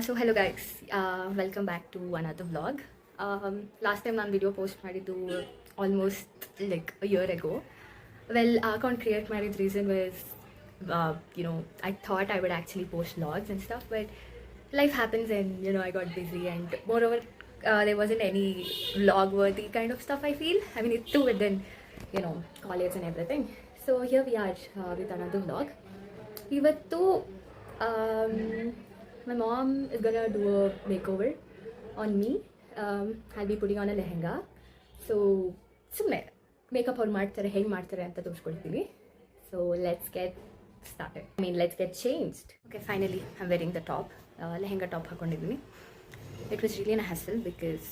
So hello guys, welcome back to another vlog. Last time ನಾನು video post ಮಾಡಿದ್ದು almost like a year ago. Well, account create ಮಾಡಿದ reason was, I thought I would actually post vlogs and stuff, but life happens and I got busy, and moreover there wasn't any vlog worthy kind of stuff. I feel, I mean, it's too within college and everything. So here we are with another vlog. Ivattu my mom is gonna do a makeover on me. I'll be putting on a lehenga. So ಸುಮ್ಮನೆ makeup ಅವ್ರು ಮಾಡ್ತಾರೆ, ಹೇಗೆ ಮಾಡ್ತಾರೆ ಅಂತ ತೋರಿಸ್ಕೊಡ್ತೀನಿ. So let's get started. I mean, let's get changed. Okay, finally I'm wearing the top. Lehenga top ಹಾಕೊಂಡಿದ್ದೀನಿ. It was really a hassle because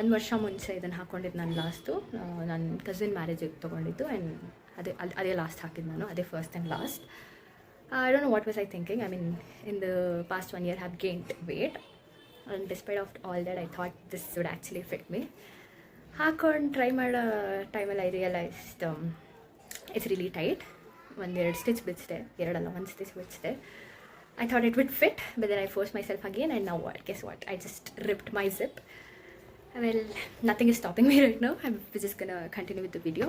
1 ವರ್ಷ ಮುಂಚೆ ಇದನ್ನು ಹಾಕೊಂಡಿದ್ದು ನಾನು ಲಾಸ್ಟು ನನ್ನ ಕಸಿನ್ ಮ್ಯಾರೇಜಿಗೆ ತೊಗೊಂಡಿದ್ದು, ಆ್ಯಂಡ್ ಅದೇ ಲಾಸ್ಟ್ ಹಾಕಿದ್ದು ನಾನು, ಅದೇ first and last. I don't know what was I thinking. I mean, in the past 1 year I've gained weight, and despite of all that I thought this would actually fit me. ಹಾಕೊಂಡು try ಮಾಡೋ ಟೈಮಲ್ಲಿ I realized it's really tight. ಒಂದೆರಡು stitch ಬಿಚ್ಚಿದೆ, ಎರಡಲ್ಲ ಒಂದು stitch ಬಿಚ್ಚಿದೆ. I thought it would fit, but then I forced myself again, and now what? Guess what? I just ripped my zip. Well, nothing is stopping me right now. I'm just gonna continue with the video.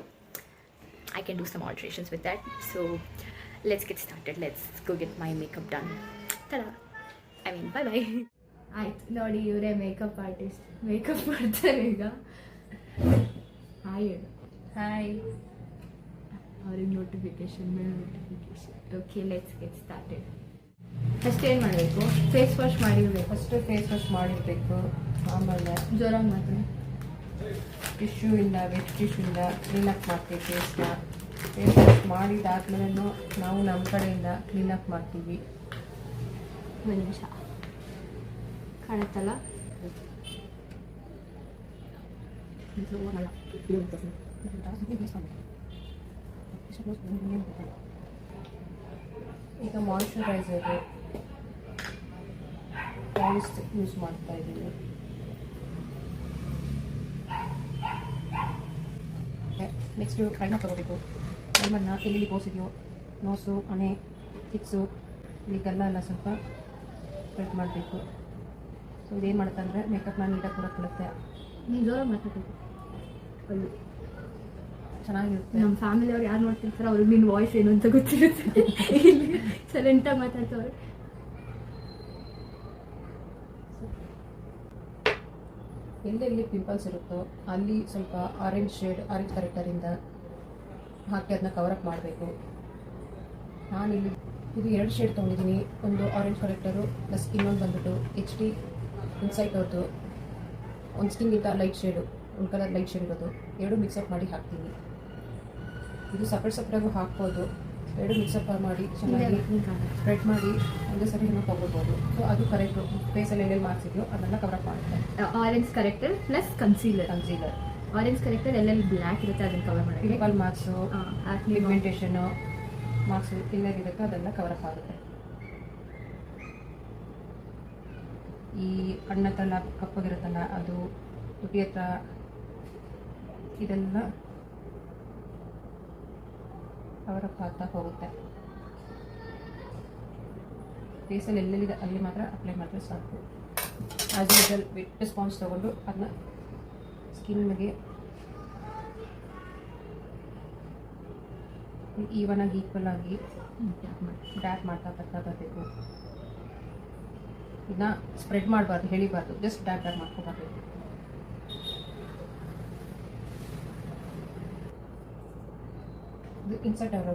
I can do some alterations with that. So let's get started. Let's go get my makeup done. Ta-da! I mean, bye-bye. ಆಯ್ತು ನೋಡಿ, ಇವರೇ makeup artist. Makeup ಮಾಡ್ತಾರೆ ಈಗ. Hi ಹೇಳು. Hi. ಅವ್ರಿಗೆ notification ಮೇಲೆ notification. Okay, let's get started. First ಏನು ಮಾಡಬೇಕು? ಫೇಸ್ ವಾಶ್ ಮಾಡಿರಬೇಕು. ಫಸ್ಟು ಫೇಸ್ ವಾಶ್ ಮಾಡಿರಬೇಕು. ಆಮೇಲೆ ಜ್ವರಾಗಿ ಮಾತ್ರ ಟಿಶ್ಯೂಯಿಂದ, ವೆಟ್ ಟಿಶ್ಯೂಯಿಂದ ಕ್ಲೀನಪ್ ಮಾಡ್ತೀವಿ ಫೇಸ್ನ. ಫೇಸ್ ವಾಶ್ ಮಾಡಿದಾದ್ಮೇಲೆ ನಾವು ನಮ್ಮ ಕಡೆಯಿಂದ ಕ್ಲೀನಪ್ ಮಾಡ್ತೀವಿ. ಒಂದು ನಿಮಿಷ ಕಾಣುತ್ತಲ್ಲ. ಈಗ ಮಾಯಿಶ್ಚರೈಸರು ಪಾಲಿಸ್ ಯೂಸ್ ಮಾಡ್ತಾ ಇದ್ದೀವಿ. ನೆಕ್ಸ್ಟು ಪ್ರೈಮರ್ ತಗೋಬೇಕು. ಪ್ರೈಮರ್ನ ಎಲ್ಲಿ ಬೋಸಿದೆಯೋ, ನೋಸು, ಹಣೆ, ಚಿಕ್ಸು, ಇಲ್ಲಿಗೆಲ್ಲ ಎಲ್ಲ ಸ್ವಲ್ಪ ಸ್ಪ್ರೆಡ್ ಮಾಡಬೇಕು. ಸೊ ಇದೇನು ಮಾಡುತ್ತೆ ಅಂದರೆ ಮೇಕಪ್ನ ನೀಟಾಗಿ ಕೊಡಕ್ಕೆ ನೀನು ಜೋರಾಗಿ ಮಾತಾಡಬೇಕು. ಅಲ್ಲಿ ಚೆನ್ನಾಗಿರುತ್ತೆ. ನಮ್ಮ ಫ್ಯಾಮಿಲಿಯವ್ರು ಯಾರು ನೋಡ್ತಿರ್ತಾರೆ ಅವ್ರಿಗೆ ನಿನ್ನ ವಾಯ್ಸ್ ಏನು ಅಂತ ಗೊತ್ತಿರುತ್ತೆ. ಇಲ್ಲಿ ಸೈಲೆಂಟಾಗಿ ಮಾತಾಡ್ತವ್ರೆ. ಎಲ್ಲೆಲ್ಲಿ ಪಿಂಪಲ್ಸ್ ಇರುತ್ತೋ ಅಲ್ಲಿ ಸ್ವಲ್ಪ ಆರೆಂಜ್ ಕರೆಕ್ಟರಿಂದ ಹಾಕಿ ಅದನ್ನ ಕವರಪ್ ಮಾಡಬೇಕು. ನಾನಿಲ್ಲಿ ಇದು 2 ಶೇಡ್ ತೊಗೊಂಡಿದ್ದೀನಿ. ಒಂದು ಆರೆಂಜ್ ಕರೆಕ್ಟರು ಪ್ಲಸ್ ಇನ್ನೊಂದು ಬಂದ್ಬಿಟ್ಟು HD ಇನ್ಸೈಟ್ ಅವ್ರದ್ದು ಒಂದು ಸ್ಕಿನ್ಗಿಂತ ಲೈಟ್ ಶೇಡು, ಒಂದು ಕಲರ್ ಲೈಟ್ ಶೇಡ್ ಇರೋದು. 2 ಮಿಕ್ಸಪ್ ಮಾಡಿ ಹಾಕ್ತೀನಿ. ಇದು ಸಪ್ರೇಟಾಗೂ ಹಾಕ್ಬೋದು. 2 ಮಿಕ್ಸಪ್ ಮಾಡಿ ಚೆನ್ನಾಗಿ ಸ್ಪ್ರೆಡ್ ಮಾಡಿ ಒಂದೇ ಸರಿ ಏನೋ ತೊಗೊಳ್ಬೋದು. ಸೊ ಅದು ಕರೆಕ್ಟು. ಫೇಸಲ್ಲಿ ಎಲ್ಲೆಲ್ಲಿ ಮಾರ್ಕ್ಸಿದೆಯೋ ಅದನ್ನೆಲ್ಲ ಕವರಪ್ ಮಾಡುತ್ತೆ. Orange corrector plus concealer. Orange corrector ಎಲ್ಲೆಲ್ಲಿ ಬ್ಲ್ಯಾಕ್ ಇರುತ್ತೆ ಅದನ್ನು ಕವರ್ ಮಾಡಿ. ಪಿಂಪಲ್ ಮಾರ್ಕ್ಸು, ಪಿಗ್ಮೆಂಟೇಷನು ಮಾರ್ಕ್ಸು ಎಲ್ಲೆಲ್ಲಿರುತ್ತೋ ಅದೆಲ್ಲ ಕವರಪ್ ಆಗುತ್ತೆ. ಈ ಕಣ್ಣ ಹತ್ರ ಕಪ್ಪಾಗಿರುತ್ತಲ್ಲ, ಅದು ತುಟಿ ಹತ್ರ, ಇದೆಲ್ಲ ಕವರಪ್ ಆಗ್ತಾ ಹೋಗುತ್ತೆ. ಫೇಸಲ್ಲಿ ಎಲ್ಲೆಲ್ಲಿದೆ ಅಲ್ಲಿ ಮಾತ್ರ ಅಪ್ಲೈ ಮಾಡಿದ್ರೆ ಸಾಕು. ಆ್ಯಸ್ ಯೂಶುವಲ್ ವೆಟ್ ಸ್ಪಾಂಜ್ ತೊಗೊಂಡು ಅದನ್ನ ಸ್ಕಿನ್ಗೆ ಈಕ್ವಲ್ ಆಗಿ ಡ್ಯಾಪ್ ಮಾಡ್ತಾ ಬರಬೇಕು. ಇದನ್ನ ಸ್ಪ್ರೆಡ್ ಮಾಡಬಾರ್ದು, ಹೇಳಿಬಾರ್ದು, ಜಸ್ಟ್ ಡ್ಯಾಪ್ ಮಾಡ್ಕೊಬಾರ್ದು. Insert our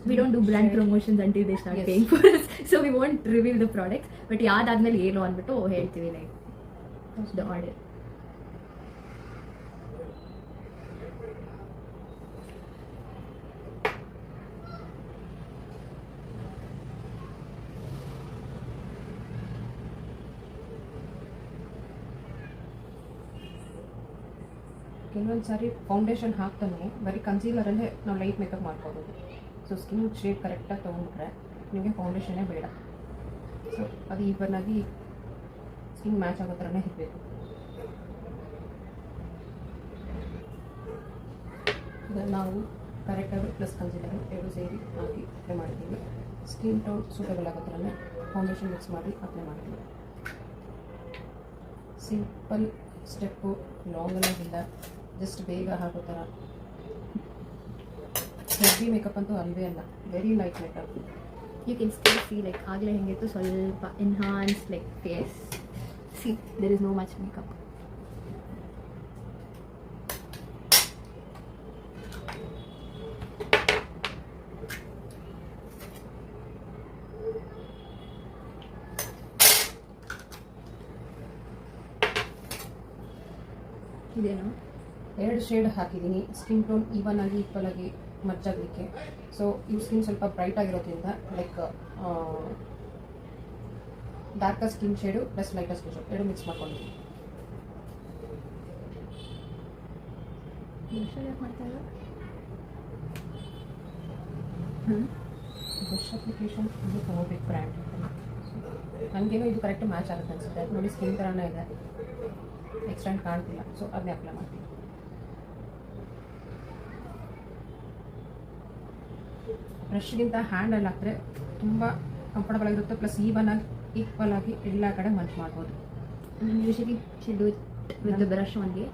we don't do brand promotions until they start paying for us, so we won't reveal the products, but ಯಾದಾದ್ಮೇಲೆ ಏನು ಅಂದ್ಬಿಟ್ಟು ಹೇಳ್ತೀವಿ, ಲೈಕ್ the order. ಕೆಲವೊಂದು ಸಾರಿ ಫೌಂಡೇಶನ್ ಹಾಕ್ತಾನೆ ಬರೀ ಕನ್ಸೀಲರಲ್ಲೇ ನಾವು ಲೈಟ್ ಮೇಕಪ್ ಮಾಡ್ಕೋಬೋದು. ಸೊ ಸ್ಕಿನ್ ಶೇಡ್ ಕರೆಕ್ಟಾಗಿ ತೊಗೊಂಡ್ಬಿಟ್ರೆ ನಿಮಗೆ ಫೌಂಡೇಶನ್ನೇ ಬೇಡ. ಸೊ ಅದು ಈವನ್ನಾಗಿ ಸ್ಕಿನ್ ಮ್ಯಾಚ್ ಆಗೋ ಥರನೇ ಇರಬೇಕು. ಇದನ್ನು ನಾವು ಕರೆಕ್ಟಾಗಿ ಪ್ಲಸ್ ಕನ್ಸೀಲರ್ 2 ಸೇರಿ ಹಾಕಿ ಅಪ್ಲೈ ಮಾಡಿದ್ದೀವಿ. ಸ್ಕಿನ್ ಟೋನ್ ಸೂಟಬಲ್ ಆಗೋ ಥರನೇ ಫೌಂಡೇಶನ್ ಮಿಕ್ಸ್ ಮಾಡಿ ಅಪ್ಲೈ ಮಾಡ್ತೀನಿ. ಸಿಂಪಲ್ ಸ್ಟೆಪ್ಪು, ಲಾಂಗ್ ಎಲ್ಲ, ಜಸ್ಟ್ ಬೇಗ ಆಗೋ ಥರ. ಹೆವಿ ಮೇಕಪ್ ಅಂತೂ ಅಲ್ವೇ ಅಲ್ಲ, very light makeup. You can still see like ಆಗಲೇ ಹೆಂಗಿತ್ತು ಸ್ವಲ್ಪ enhance like face. See, there is no much makeup. ಇದೇನು 2 ಶೇಡ್ ಹಾಕಿದ್ದೀನಿ, ಸ್ಕಿನ್ ಟೋನ್ ಈವನ್ ಆಗಿ ಈಕ್ವಲ್ ಆಗಿ ಮರ್ಜ್ ಆಗಲಿಕ್ಕೆ. ಸೊ ಈ ಸ್ಕಿನ್ ಸ್ವಲ್ಪ ಬ್ರೈಟ್ ಆಗಿರೋದ್ರಿಂದ like darker skin shade plus lighter skin shade 2 mix ಮಾಡ್ಕೊಂಡಿದ್ದೀನಿ. ಯಾಕೆ ಮಾಡ್ತಾ ಇಲ್ಲ? ಬ್ರಷ್ ಅಪ್ಲಿಕೇಶನ್ ಇದು ತೊಗೋಬೇಕು ಬ್ರ್ಯಾಂಡ್. ನನಗೇನೋ ಇದು ಕರೆಕ್ಟ್ ಮ್ಯಾಚ್ ಆಗುತ್ತೆ ಅನಿಸುತ್ತೆ. ನೋಡಿ ಸ್ಕಿನ್ ಥರನೇ ಇದೆ, ಎಕ್ಸ್ಟೆಂಡ್ ಕಾಣ್ತಿಲ್ಲ, ಸೊ ಅದನ್ನೇ ಅಪ್ಲೈ ಮಾಡ್ತೀನಿ. ಬ್ರಷ್ಗಿಂತ ಹ್ಯಾಂಡಲ್ಲಿ ಹಾಕಿದ್ರೆ ತುಂಬ ಕಂಫರ್ಟಬಲ್ ಆಗಿರುತ್ತೆ, ಪ್ಲಸ್ ಈವನ್ ಆಗಿ ಈಕ್ವಲ್ ಆಗಿ ಎಲ್ಲ ಕಡೆ ಮಂಚ್ ಮಾಡ್ಬೋದು. Usually she do with the brush only.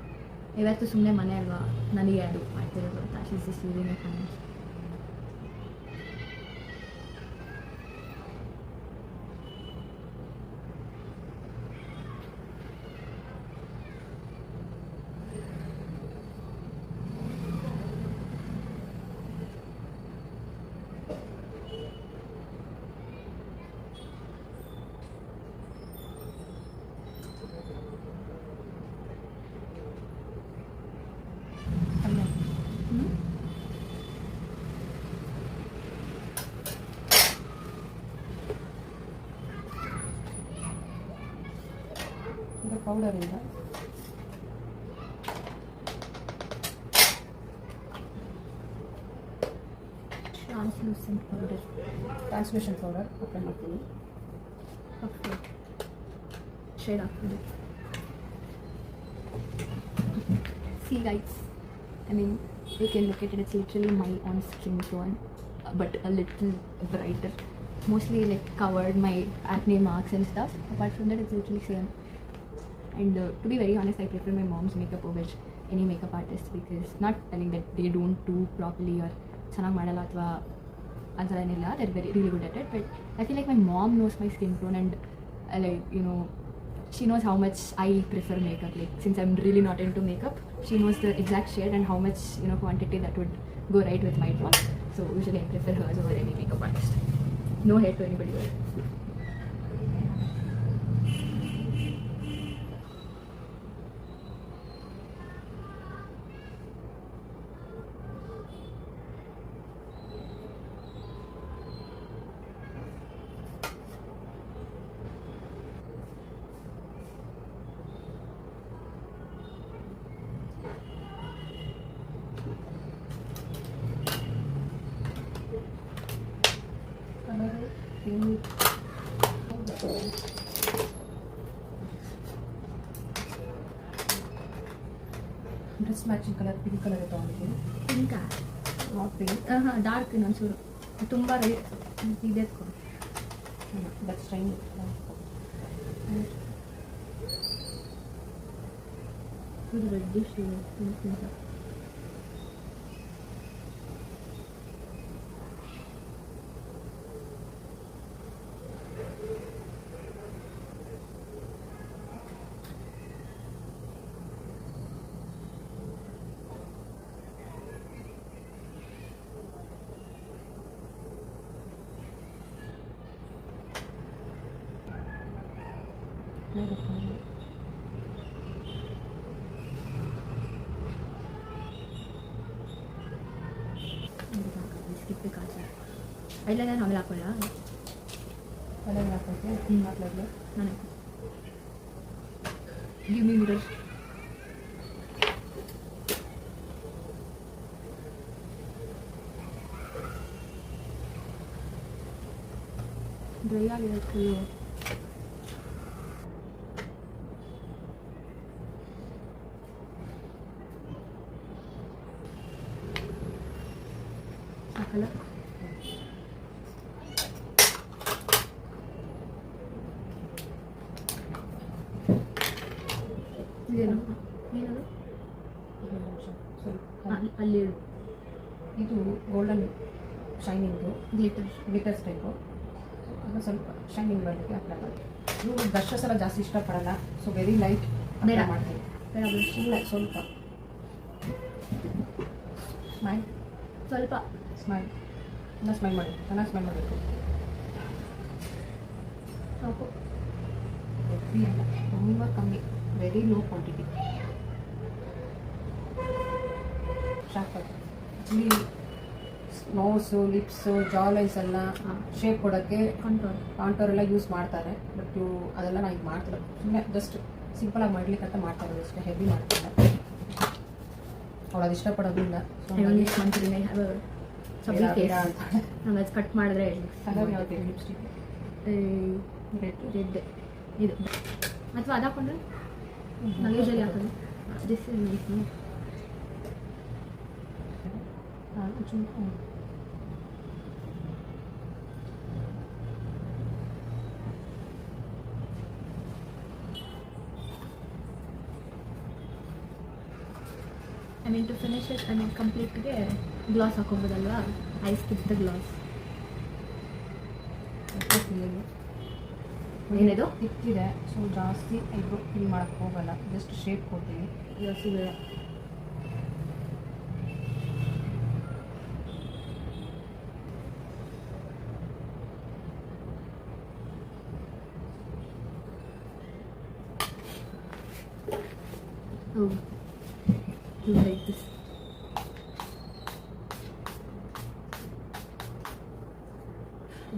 ಇವತ್ತು ಸುಮ್ಮನೆ ಮನೆ ಅಲ್ವಾ, ನನಗೆ ಅದು ಮಾಡ್ತಿರೋದು ಅಂತ ಶಿ ಇಸ್ ಯೂಸಿಂಗ್ ಇಟ್. ಈಗ ಪೌಡರಿಂದ translucent powder, transmission powder apply ಮಾಡ್ತೀನಿ. ಶೇಡ್ ಆಗ್ತದೆ. See guys, I mean, you can look at it, it's literally my own skin tone, but a little brighter. Mostly like covered my acne marks and stuff. Apart from that, it's literally same. And to be very honest, I prefer my mom's makeup over any makeup artist, because not telling that they don't do properly or ಚೆನ್ನಾಗಿ ಮಾಡಲ್ಲ ಅಥವಾ ಆ ಥರ ಏನಿಲ್ಲ, they're very really good at it, but I feel like my mom knows my skin tone and like, you know, she knows how much I prefer makeup. Like, since I'm really not into makeup, she knows the exact shade and how much, you know, quantity that would go right with my tone. So usually I prefer hers over any makeup artist. No hate to anybody else. Dress matching colour pink colour ತೊಗೊಂಡಿದ್ದೀನಿ. Pink not pink, ಹಾಂ dark ಒಂಚೂರು ತುಂಬ ಇದೆ ಎತ್ಕೊಂಡು that style. ಇದು reddish pink. Skip ಕಾಸು eyeliner ಆಮೇಲೆ ಹಾಕೊಳ್ಳ ಕಲರ್ ಹಾಕೋಕ್ಕೆ ಹಾಕ್ಲಾಗ್ಲಿ. ನಾನು ಗಿವ್ ಮಿ ಮಿರರ್. ಡ್ರೈ ಆಗಿರುತ್ತೆ. ಸಾಕಲ್ಲ ಇದೇನು ಏನದು ಸ್ವಲ್ಪ ಅಲ್ಲಿ ಇದು ಗೋಲ್ಡನ್ ಶೈನಿಂಗು ಗ್ಲಿಟರ್ಸ್ ಟೈಪು ಅದು ಸ್ವಲ್ಪ ಶೈನಿಂಗ್ ಬರಲಿಕ್ಕೆ ಅಪ್ಲೈ ಮಾಡಿ. ಇವರು ಬ್ರಷಸ್ ಎಲ್ಲ ಜಾಸ್ತಿ ಇಷ್ಟಪಡಲ್ಲ, ಸೊ ವೆರಿ ಲೈಟ್ ಬೇಡ. ಮಾಡ್ತೀನಿ. ಇಲ್ಲ ಸ್ವಲ್ಪ ಸ್ಮೈಲ್ ಸ್ವಲ್ಪ ಸ್ಮೈಲ್ ಇನ್ನೂ ಸ್ಮೈಲ್ ಮಾಡಿ, ಚೆನ್ನಾಗಿ ಸ್ಮೈಲ್ ಮಾಡಬೇಕು. ಸಾಕು. ಹೆವಿ ಅಲ್ಲ, ತುಂಬ ಕಮ್ಮಿ, ವೆರಿ ಲೋ ಕ್ವಾಂಟಿಟಿ. ಸಾಕು. ಆ್ಯಕ್ಚುಲಿ ನೋಸು ಲಿಪ್ಸು ಜಾ ಲೈನ್ಸ್ ಎಲ್ಲ ಶೇಪ್ ಕೊಡೋಕ್ಕೆ ಕಾಂಟೋರ್ ಎಲ್ಲ ಯೂಸ್ ಮಾಡ್ತಾರೆ. ಬಟ್ ಅದೆಲ್ಲ ನಾನು ಈಗ ಮಾಡ್ತಿಲ್ಲ, ಸುಮ್ಮನೆ ಜಸ್ಟ್ ಸಿಂಪಲಾಗಿ ಮಾಡ್ಲಿಕ್ಕೆ ಅಂತ ಮಾಡ್ತಾ ಇರೋದು ಅಷ್ಟೇ, ಹೆವಿ ಮಾಡ್ತಿಲ್ಲ. ಅವಳು ಅದು ಇಷ್ಟಪಡೋದಿಲ್ಲ. ನಂಗೆ ಅದು ಕಟ್ ಮಾಡಿದ್ರೆ ಕಲರ್ ಯಾವುದು ಲಿಪ್ಸ್ಟಿಕ್ ರೆಡ್ ಇದು ಅಥವಾ ಅದು ಹಾಕೊಂಡ್ರೆ ನಾನು ಯೂಶಲಿ ಹಾಕೋದು this I mean to finish it I mean ಕಂಪ್ಲೀಟ್ಗೆ ಗ್ಲಾಸ್ ಹಾಕೊಬೋದಲ್ವಾ? I skip the gloss. ಏನಿದು ತಿಕ್ಕಿದೆ, ಸೊ ಜಾಸ್ತಿ ಐಬ್ರೋ ಫಿಲ್ ಮಾಡೋಕ್ಕೆ ಹೋಗಲ್ಲ, ಜಸ್ಟ್ ಶೇಪ್ ಕೊಡ್ತೀನಿ. ಜಾಸ್ತಿ ಬೇಡ. Oh, you like this.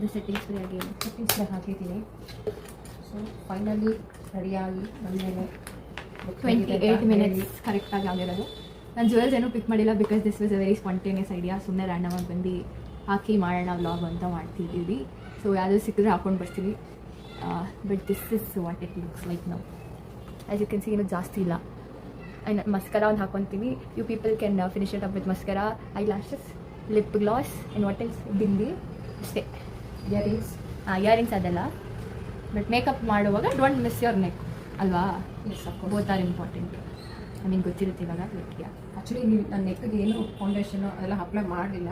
The setting spray again. Setting spray ಹಾಕಿದ್ದೀನಿ. ಸೊ ಫೈನಲಿ ರೆಡಿಯಾಗಿ ಬಂದಮೇಲೆ 28 ಮಿನಿಟ್ಸ್ ಕರೆಕ್ಟಾಗಿ ಆಗಿರೋದು. ನಾನು ಜುವೆಲ್ಸ್ ಏನೂ ಪಿಕ್ ಮಾಡಿಲ್ಲ because this was a very spontaneous idea. ಸುಮ್ಮನೆ ರ್ಯಾಂಡಮಾಗಿ ಬಂದು ಹಾಕಿ ಮಾಡೋಣ ವ್ಲಾಗ್ ಅಂತ ಮಾಡ್ತಿದ್ದೀವಿ. ಸೊ ಯಾವುದೂ ಸಿಕ್ಕಿದ್ರೆ ಹಾಕೊಂಡು ಬರ್ತೀವಿ. But this is what it looks like ನಾವು. ಆ್ಯಸ್ ಯು ಕ್ಯಾನ್ ಸಿ ಏನೂ ಜಾಸ್ತಿ ಇಲ್ಲ. ಆ್ಯಂಡ್ ಮಸ್ಕರಾ ಒಂದು ಹಾಕೊತೀವಿ. You people can finish it up with mascara, eye lashes, lip gloss and what else bindi ಅಷ್ಟೇ. ಇಯರಿಂಗ್ಸ್ ಅದೆಲ್ಲ. ಬಟ್ ಮೇಕಪ್ ಮಾಡುವಾಗ don't miss your neck ಅಲ್ವಾ? Yes of course. Both are important. I mean ಗೊತ್ತಿರುತ್ತೆ ಇವಾಗ. Actually ನನ್ನ ನೆಕ್ಗೆ ಏನು ಫೌಂಡೇಶನು ಅದೆಲ್ಲ apply ಮಾಡಲಿಲ್ಲ,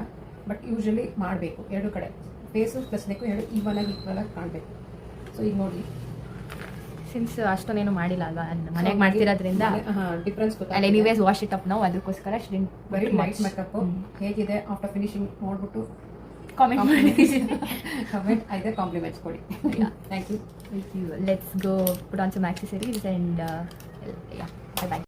ಬಟ್ ಯೂಶಲಿ ಮಾಡಬೇಕು ಎರಡು ಕಡೆ, ಫೇಸು ಪ್ಲಸ್ ನೆಕ್ಕು ಎರಡು ಈಕ್ವಲಾಗಿ ಕಾಣಬೇಕು. ಸೊ ಈಗ ನೋಡಿ, ಸಿನ್ಸ್ ಅಷ್ಟೊಂದೇನು ಮಾಡಿಲ್ಲ ಅಲ್ವಾ, ಮನೆಗೆ ಮಾಡ್ತಿರೋದ್ರಿಂದ ಡಿಫ್ರೆನ್ಸ್ ಆ್ಯಂಡ್ ಗೊತ್ತಾಗ ಎನಿವೇಸ್ ವಾಶ್ ಇಟ್ ಅಪ್ ನಾವು, ಅದಕ್ಕೋಸ್ಕರ ವೆರಿ ಲೈಟ್ ಮೇಕಪ್. ಹೇಗಿದೆ ಆಫ್ಟರ್ ಫಿನಿಶಿಂಗ್ ನೋಡ್ಬಿಟ್ಟು ಕಾಮೆಂಟ್ ಮಾಡಿ. ಕಮೆಂಟ್ ಐದೇ ಕಾಂಪ್ಲಿಮೆಂಟ್ಸ್ ಕೊಡಿ. Thank you. Let's go put on some accessories and yeah, bye bye.